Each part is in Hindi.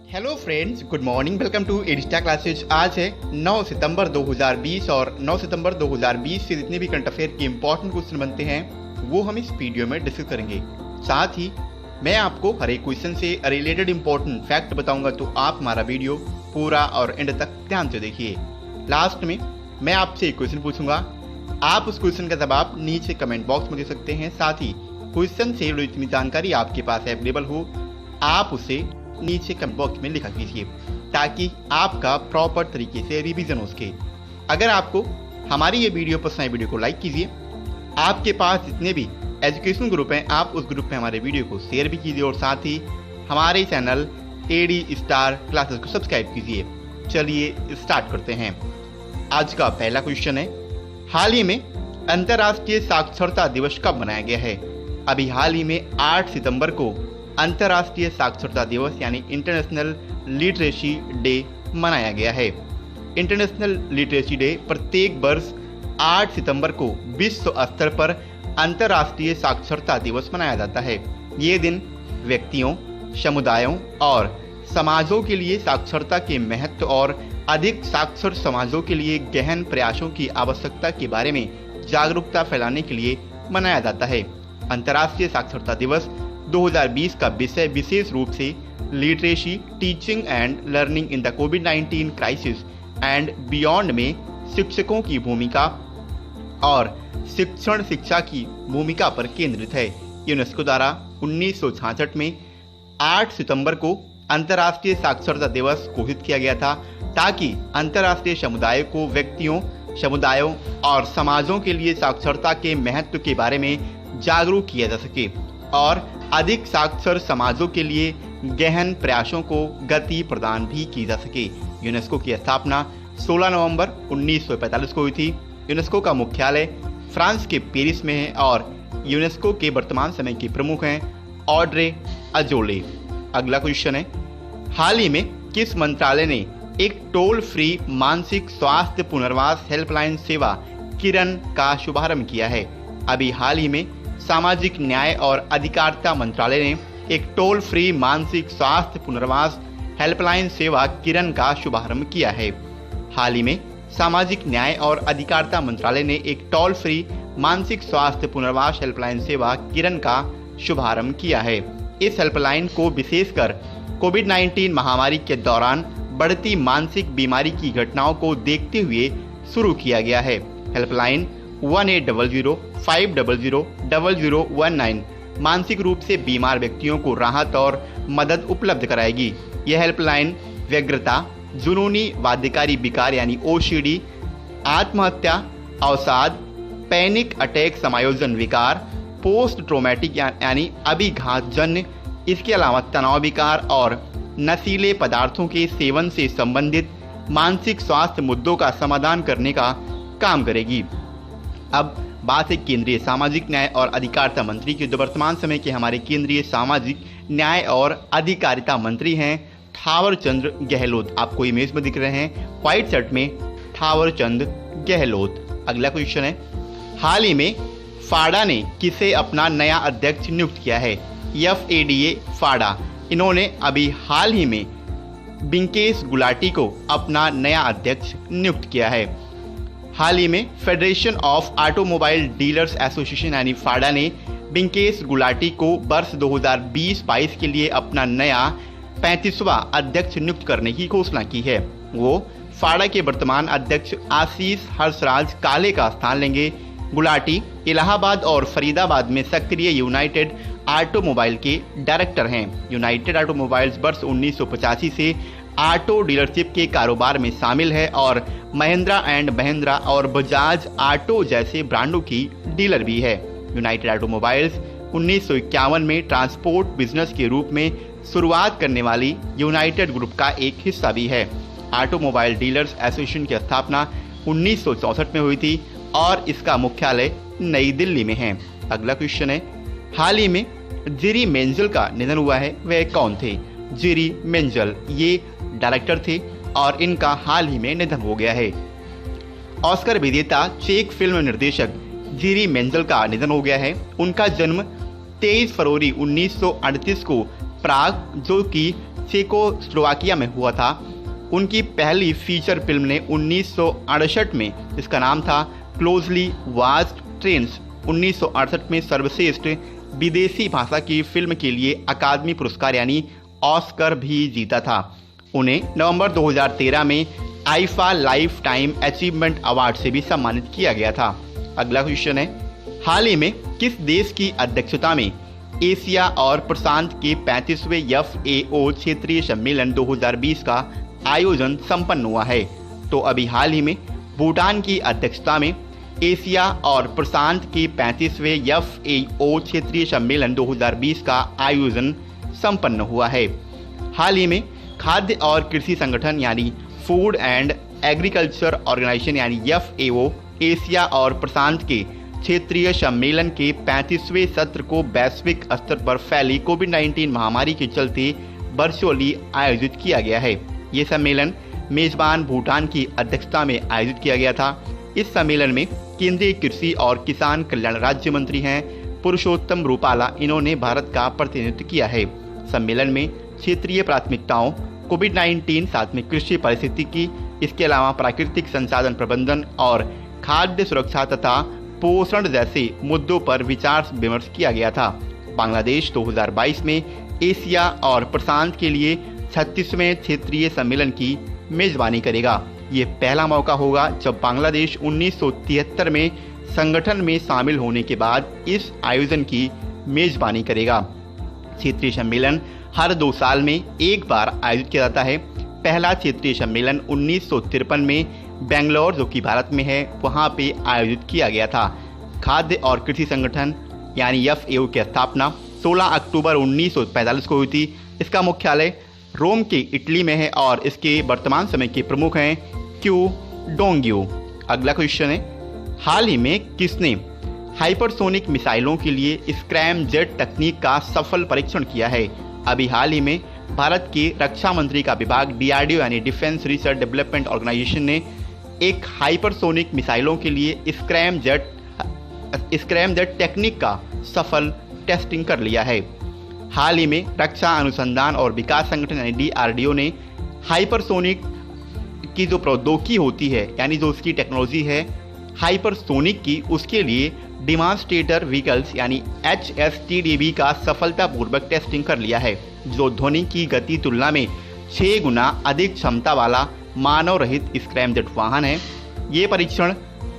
Hello friends, good morning. Welcome to Adista classes. आज है 9 सितंबर 2020 और 9 सितंबर 2020 से जितने भी करंट अफेयर के इंपॉर्टेंट क्वेश्चन बनते हैं वो हम इस वीडियो में डिस्कस करेंगे। साथ ही मैं आपको हर एक क्वेश्चन से रिलेटेड इंपॉर्टेंट फैक्ट बताऊंगा, तो आप हमारा वीडियो पूरा और एंड तक ध्यान से देखिए। लास्ट में मैं आपसे एक क्वेश्चन पूछूंगा, आप उस क्वेश्चन का जवाब नीचे कमेंट बॉक्स में दे सकते हैं। साथ ही क्वेश्चन से जुड़ी जितनी जानकारी आपके पास अवेलेबल हो आप उसे नीचे कमेंट बॉक्स में लिखा कीजिए, ताकि आपका प्रॉपर तरीके से रिवीजन हो सके। अगर आपको हमारी ये वीडियो पसंद आए, वीडियो को लाइक कीजिए। आपके पास जितने भी एजुकेशन ग्रुप हैं आप उस ग्रुप में हमारे वीडियो को शेयर भी कीजिए, और साथ ही हमारे चैनल एडी स्टार क्लासेस को सब्सक्राइब कीजिए। चलिए स्टार्ट करते हैं। आज का पहला क्वेश्चन है, हाल ही में अंतर्राष्ट्रीय साक्षरता दिवस कब मनाया गया है? अभी हाल ही में 8 सितंबर को अंतर्राष्ट्रीय साक्षरता दिवस यानी इंटरनेशनल लिटरेसी डे मनाया गया है। इंटरनेशनल लिटरेसी डे प्रत्येक वर्ष 8 सितंबर को विश्व स्तर पर अंतर्राष्ट्रीय साक्षरता दिवस मनाया जाता है। ये दिन व्यक्तियों, समुदायों और समाजों के लिए साक्षरता के महत्व और अधिक साक्षर समाजों के लिए गहन प्रयासों की आवश्यकता के बारे में जागरूकता फैलाने के लिए मनाया जाता है। अंतर्राष्ट्रीय साक्षरता दिवस 2020 का विषय विशेष रूप से literacy, teaching and learning in the covid crisis and beyond में शिक्षकों की भूमिका और शिक्षण शिक्षा की भूमिका पर केंद्रित है। यूनेस्को द्वारा 1966 में 8 सितंबर को अंतर्राष्ट्रीय साक्षरता दिवस घोषित किया गया था, ताकि अंतर्राष्ट्रीय समुदाय को व्यक्तियों, समुदायों और समाजों के लिए साक्षरता के महत्व के बारे में जागरूक किया जा सके और अधिक साक्षर समाजों के लिए गहन प्रयासों को गति प्रदान भी की जा सके। यूनेस्को की स्थापना 16 नवंबर 1945 को हुई थी। यूनेस्को का मुख्यालय फ्रांस के पेरिस में है और यूनेस्को के वर्तमान समय के प्रमुख हैं ऑड्रे अजोले। अगला क्वेश्चन है, हाल ही में किस मंत्रालय ने एक टोल फ्री मानसिक स्वास्थ्य पुनर्वास हेल्पलाइन सेवा किरण का शुभारंभ किया है? अभी हाल ही में सामाजिक न्याय और अधिकारिता मंत्रालय ने एक टोल फ्री मानसिक स्वास्थ्य पुनर्वास हेल्पलाइन सेवा किरण का शुभारंभ किया है। हाल ही में सामाजिक न्याय और अधिकारिता मंत्रालय ने एक टोल फ्री मानसिक स्वास्थ्य पुनर्वास हेल्पलाइन सेवा किरण का शुभारंभ किया है। इस हेल्पलाइन को विशेषकर कोविड-19 महामारी के दौरान बढ़ती मानसिक बीमारी की घटनाओं को देखते हुए शुरू किया गया है। हेल्पलाइन 1800-500-0019 मानसिक रूप से बीमार व्यक्तियों को राहत और मदद उपलब्ध कराएगी। यह हेल्पलाइन व्यग्रता, जुनूनी बाध्यकारी विकार यानी OCD, आत्महत्या, अवसाद, पैनिक अटैक समायोजन विकार, पोस्ट ट्रोमैटिक यानी अभिघातजन्य, इसके अलावा तनाव विकार और नशीले पदार्थों के सेवन से संबंधित मानसिक स्वास्थ्य मुद्दों का समाधान करने का काम करेगी। अब बात है केंद्रीय सामाजिक न्याय और अधिकारिता मंत्री की। जो वर्तमान समय के हमारे केंद्रीय सामाजिक न्याय और अधिकारिता मंत्री हैं थावर चंद गहलोत। आपको इमेज में दिख रहे हैं व्हाइट शर्ट में थावर चंद गहलोत। अगला क्वेश्चन है, हाल ही में फाडा ने किसे अपना नया अध्यक्ष नियुक्त किया है? FADA फाडा, इन्होंने अभी हाल ही में बिंकेश गुलाटी को अपना नया अध्यक्ष नियुक्त किया है। हाल ही में federation of automobile dealers association यानी फाडा ने बिंकेश गुलाटी को वर्ष 2020-22 के लिए अपना नया 35वां अध्यक्ष नियुक्त करने की घोषणा की है। वो फाडा के वर्तमान अध्यक्ष आशीष हर्षराज काले का स्थान लेंगे। गुलाटी इलाहाबाद और फरीदाबाद में सक्रिय यूनाइटेड ऑटोमोबाइल के डायरेक्टर हैं। यूनाइटेड ऑटोमोबाइल्स वर्ष 1985 से ऑटो डीलरशिप के कारोबार में शामिल है और महिंद्रा एंड महिंद्रा और बजाज ऑटो जैसे ब्रांडों की डीलर भी है। यूनाइटेड ऑटोमोबाइल्स 1951 में ट्रांसपोर्ट बिजनेस के रूप में शुरुआत करने वाली यूनाइटेड ग्रुप का एक हिस्सा भी है। ऑटोमोबाइल डीलर्स एसोसिएशन की स्थापना 1964 में हुई थी और इसका मुख्यालय नई दिल्ली में है। अगला क्वेश्चन है, हाल ही में जेरी मेंजल का निधन हुआ है, वह कौन थे? जेरी मेंजल ये डायरेक्टर थे और इनका हाल ही में निधन हो गया है। ऑस्कर विजेता चेक फिल्म निर्देशक जेरी मेंजल का निधन हो गया है। उनका जन्म 23 फरवरी 1938 को प्राग, जो कि चेकोस्लोवाकिया में हुआ था। उनकी पहली फीचर फिल्म ने 1968 में, जिसका नाम था क्लोजली वाच्ड ट्रेन्स, 1968 में सर्वश्रेष्ठ विदेशी भाषा की फिल्म के लिए अकादमी पुरस्कार यानी ऑस्कर भी जीता था। उन्हें नवंबर 2013 में IIFA life time achievement award से भी सम्मानित किया गया था। अगला क्वेश्चन है, हाल ही में किस देश की अध्यक्षता में एशिया और प्रशांत के 35वें FAO क्षेत्रीय सम्मेलन 2020 का आयोजन संपन्न हुआ है? तो अभी हाल ही में भूटान की अध्यक्षता में एशिया और प्रशांत के 35वें FAO क्षेत्रीय सम्मेलन 2020 का आयोजन संपन्न हुआ है। हाल ही में खाद्य और कृषि संगठन यानी फूड एंड एग्रीकल्चर ऑर्गेनाइजेशन यानी FAO एशिया और प्रशांत के क्षेत्रीय सम्मेलन के 35वें सत्र को वैश्विक स्तर पर फैली कोविड-19 महामारी के चलते वर्चुअली आयोजित किया गया है। ये सम्मेलन मेजबान भूटान की अध्यक्षता में आयोजित किया गया था। इस सम्मेलन में केंद्रीय कृषि और किसान कल्याण राज्य मंत्री हैं पुरुषोत्तम रूपाला, इन्होंने भारत का प्रतिनिधित्व किया है। सम्मेलन में क्षेत्रीय प्राथमिकताओं, कोविड-19 साथ में कृषि पारिस्थितिकी, इसके अलावा प्राकृतिक संसाधन प्रबंधन और खाद्य सुरक्षा तथा पोषण जैसे मुद्दों पर विचार विमर्श किया गया था। बांग्लादेश 2022 में एशिया और प्रशांत के लिए 36वें क्षेत्रीय सम्मेलन की मेजबानी करेगा। ये पहला मौका होगा जब बांग्लादेश 1973 में संगठन में शामिल होने के बाद इस आयोजन की मेजबानी करेगा। क्षेत्रीय सम्मेलन हर 2 साल में एक बार आयोजित किया जाता है। पहला क्षेत्रीय सम्मेलन 1953 में बेंगलोर, जो कि भारत में है, वहाँ पे आयोजित किया गया था। खाद्य और कृषि संगठन यानी FAO की स्थापना 16 अक्टूबर 1945 को हुई थी। इसका मुख्यालय रोम के इटली में है और इसके वर्तमान समय के प्रमुख हैं क्यू डोंग्यू। अगला क्वेश्चन है, हाल ही में किसने हाइपरसोनिक मिसाइलों के लिए स्क्रैम जेट तकनीक का सफल परीक्षण किया है? अभी हाल ही में भारत के रक्षा मंत्री का विभाग DRDO यानी डिफेंस रिसर्च डेवलपमेंट ऑर्गेनाइजेशन ने एक हाइपरसोनिक मिसाइलों के लिए स्क्रैम जेट टेक्निक का सफल टेस्टिंग कर लिया है। हाल ही में रक्षा अनुसंधान और विकास संगठन यानी DRDO ने हाइपरसोनिक की जो प्रौद्योगिकी होती है, यानी जो उसकी टेक्नोलॉजी है हाइपरसोनिक की, उसके लिए डिमॉन्स्ट्रेटर व्हीकल्स यानी HSTDV का सफलतापूर्वक टेस्टिंग कर लिया है, जो ध्वनि की गति तुलना में 6 गुना अधिक क्षमता वाला मानव रहित स्क्रैम जेट वाहन है। ये परीक्षण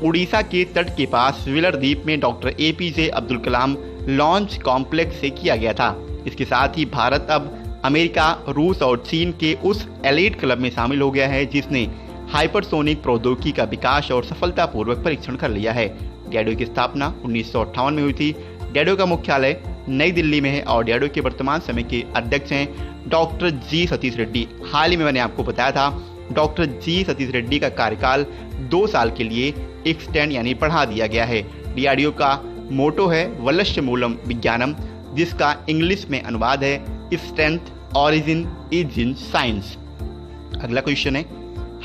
उड़ीसा के तट के पास व्हीलर द्वीप में doctor APJ Abdul Kalam launch complex से किया गया था। इसके साथ ही भारत अब अमेरिका, रूस और चीन के उस एलीट क्लब में शामिल हो गया है जिसने हाइपरसोनिक प्रौद्योगिकी का विकास और सफलतापूर्वक परीक्षण कर लिया है। DRDO की स्थापना 1958 में हुई थी। DRDO का मुख्यालय नई दिल्ली में है और DRDO के वर्तमान समय के अध्यक्ष हैं डॉक्टर G सतीश रेड्डी। हाल ही में मैंने आपको बताया था डॉक्टर G सतीश रेड्डी का कार्यकाल 2 साल के लिए एक्सटेंड यानी बढ़ा दिया गया है। DRDO का मोटो है वलश्य मूलम विज्ञानम, जिसका इंग्लिश में अनुवाद है strength origin is in science. अगला क्वेश्चन है,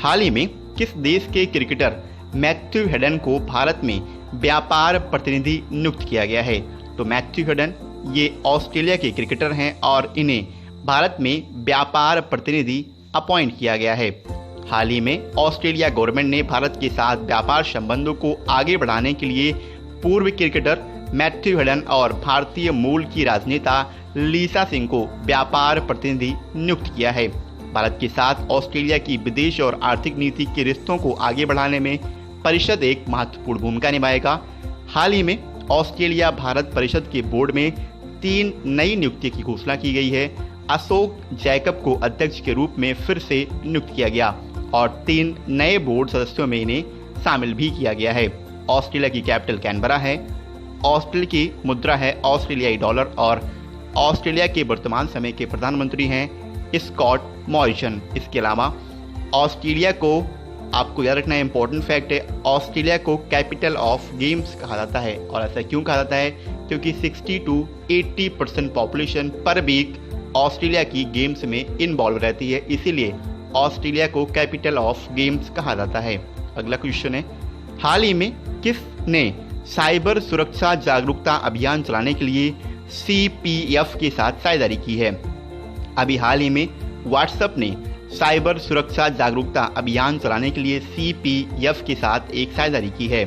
हाल ही में किस देश के क्रिकेटर मैथ्यू हेडन को भारत में व्यापार प्रतिनिधि नियुक्त किया गया है? तो मैथ्यू हेडन ये ऑस्ट्रेलिया के क्रिकेटर हैं और इन्हें भारत में व्यापार प्रतिनिधि अपॉइंट किया गया है। हाल ही में ऑस्ट्रेलिया गवर्नमेंट ने भारत के साथ व्यापार संबंधों को आगे बढ़ाने के लिए पूर्व क्रिकेटर मैथ्यू हेडन और भारतीय मूल की राजनेता लीसा सिंह को व्यापार प्रतिनिधि नियुक्त किया है। भारत के साथ ऑस्ट्रेलिया की विदेश और आर्थिक नीति के रिश्तों को आगे बढ़ाने में परिषद एक महत्वपूर्ण भूमिका निभाएगा। हाल ही में ऑस्ट्रेलिया भारत परिषद के बोर्ड में 3 नई नियुक्ति की घोषणा की गई है। अशोक जैकब को अध्यक्ष के रूप में फिर से नियुक्त किया गया और 3 नए बोर्ड सदस्यों में इन्हें शामिल भी किया गया है। ऑस्ट्रेलिया की कैपिटल कैनबरा है। ऑस्ट्रेलिया की मुद्रा है ऑस्ट्रेलियाई डॉलर और ऑस्ट्रेलिया के वर्तमान समय के प्रधानमंत्री हैं स्कॉट मॉरिसन। इसके अलावा ऑस्ट्रेलिया को आपको याद रखना है, इंपॉर्टेंट फैक्ट है, ऑस्ट्रेलिया को कैपिटल ऑफ गेम्स कहा जाता है। और ऐसा क्यों कहा जाता है? क्योंकि 60 to 80% पॉपुलेशन पर वीक ऑस्ट्रेलिया की गेम्स में इन्वॉल्व रहती है, इसीलिए ऑस्ट्रेलिया को कैपिटल ऑफ गेम्स कहा जाता है। अगला क्वेश्चन है, हाल ही में किसने साइबर सुरक्षा जागरूकता अभियान चलाने के लिए CPF के साथ साझेदारी की है? अभी हाल ही में व्हाट्सएप ने साइबर सुरक्षा जागरूकता अभियान चलाने के लिए CPF के साथ एक साझेदारी की है।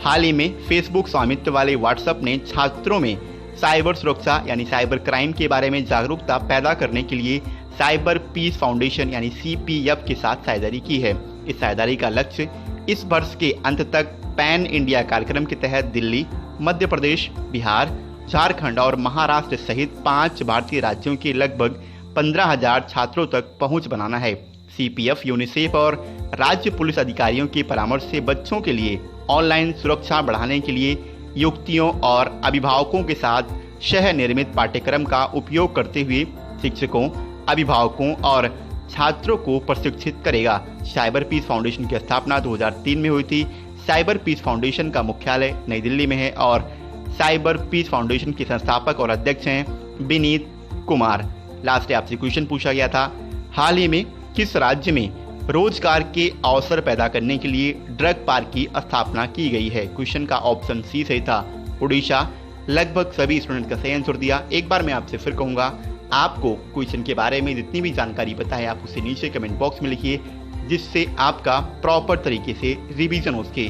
हाल ही में फेसबुक स्वामित्व वाले व्हाट्सएप ने छात्रों में साइबर सुरक्षा यानी साइबर क्राइम के बारे में जागरूकता पैदा करने के लिए साइबर पीस फाउंडेशन यानी CPF के साथ साझेदारी की है। इस साझेदारी का लक्ष्य इस वर्ष के अंत तक पैन इंडिया कार्यक्रम के तहत दिल्ली, मध्य प्रदेश, बिहार, झारखंड और महाराष्ट्र सहित 5 भारतीय राज्यों के लगभग 15,000 छात्रों तक पहुंच बनाना है। CPF यूनिसेफ और राज्य पुलिस अधिकारियों के परामर्श से बच्चों के लिए ऑनलाइन सुरक्षा बढ़ाने के लिए युक्तियों और अभिभावकों के साथ शहर निर्मित पाठ्यक्रम का उपयोग करते हुए शिक्षकों, अभिभावकों और छात्रों को प्रशिक्षित करेगा। साइबर पीस फाउंडेशन की स्थापना 2003 में हुई थी। साइबर पीस फाउंडेशन का मुख्यालय नई दिल्ली में है और साइबर पीस फाउंडेशन के संस्थापक और अध्यक्ष हैं विनीत कुमार। लास्ट आपसे क्वेश्चन पूछा गया था, हाल ही में किस राज्य में रोजगार के अवसर पैदा करने के लिए ड्रग पार्क की स्थापना की गई है? क्वेश्चन का ऑप्शन सी सही था, उड़ीसा। लगभग सभी स्टूडेंट का सही आंसर दिया। एक बार मैं आपसे फिर कहूंगा, आपको क्वेश्चन के बारे में जितनी भी जानकारी पता है आप उसे नीचे कमेंट बॉक्स में लिखिए, जिससे आपका प्रॉपर तरीके से रिवीजन हो सके।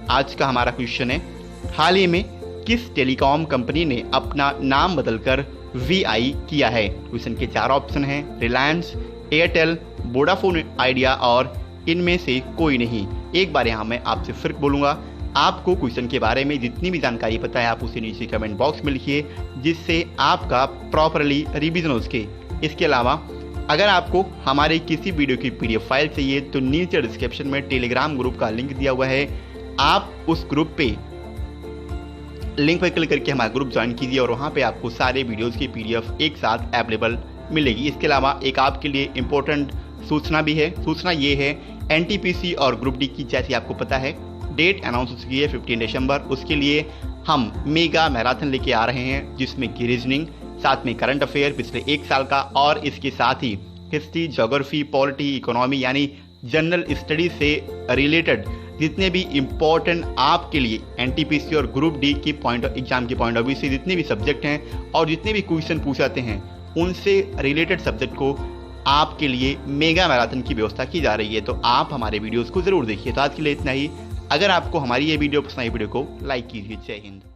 आज का हमारा क्वेश्चन है, हाल ही में किस टेलीकॉम कंपनी ने अपना नाम बदलकर VI किया है? क्वेश्चन के 4 ऑप्शन हैं, रिलायंस, एयरटेल, वोडाफोन आइडिया और इनमें से कोई नहीं। एक बार यहाँ मैं आपसे फिर बोलूँगा, आपको क्वेश्चन के बारे में जितनी भी जानकारी पता है आप उसे नीचे कमेंट बॉक्स में लिखिए, जिससे आपका प्रॉपरली रिवीजन हो सके। इसके अलावा अगर आपको हमारे किसी वीडियो की PDF फाइल चाहिए तो नीचे डिस्क्रिप्शन में टेलीग्राम ग्रुप का लिंक दिया हुआ है, आप उस ग्रुप पे लिंक पर क्लिक करके हमारा ग्रुप ज्वाइन कीजिए और वहाँ पे आपको सारे वीडियोस की PDF एक साथ अवेलेबल मिलेगी। इसके अलावा एक आपके लिए इम्पोर्टेंट सूचना भी है। सूचना ये है, NTPC और ग्रुप D की जैसे आपको पता है डेट अनाउंस हो चुकी है 15 दिसंबर। उसके लिए हम मेगा मैराथन लेके आ रहे हैं, जिसमें की रीजनिंग, साथ में करंट अफेयर पिछले 1 साल का और इसके साथ ही हिस्ट्री, ज्योग्राफी, पॉलिटी, इकोनॉमी यानी जनरल स्टडी से रिलेटेड जितने भी इम्पोर्टेंट आपके लिए NTPC और ग्रुप D की एग्जाम के पॉइंट ऑफ व्यू से जितने भी सब्जेक्ट हैं और जितने भी क्वेश्चन पूछाते हैं उनसे रिलेटेड सब्जेक्ट को आपके लिए मेगा मैराथन की व्यवस्था की जा रही है। तो आप हमारे वीडियोस को जरूर देखिए। तो आज के लिए इतना ही। अगर आपको हमारी ये वीडियो पसंद आई, वीडियो को लाइक कीजिए। जय हिंद।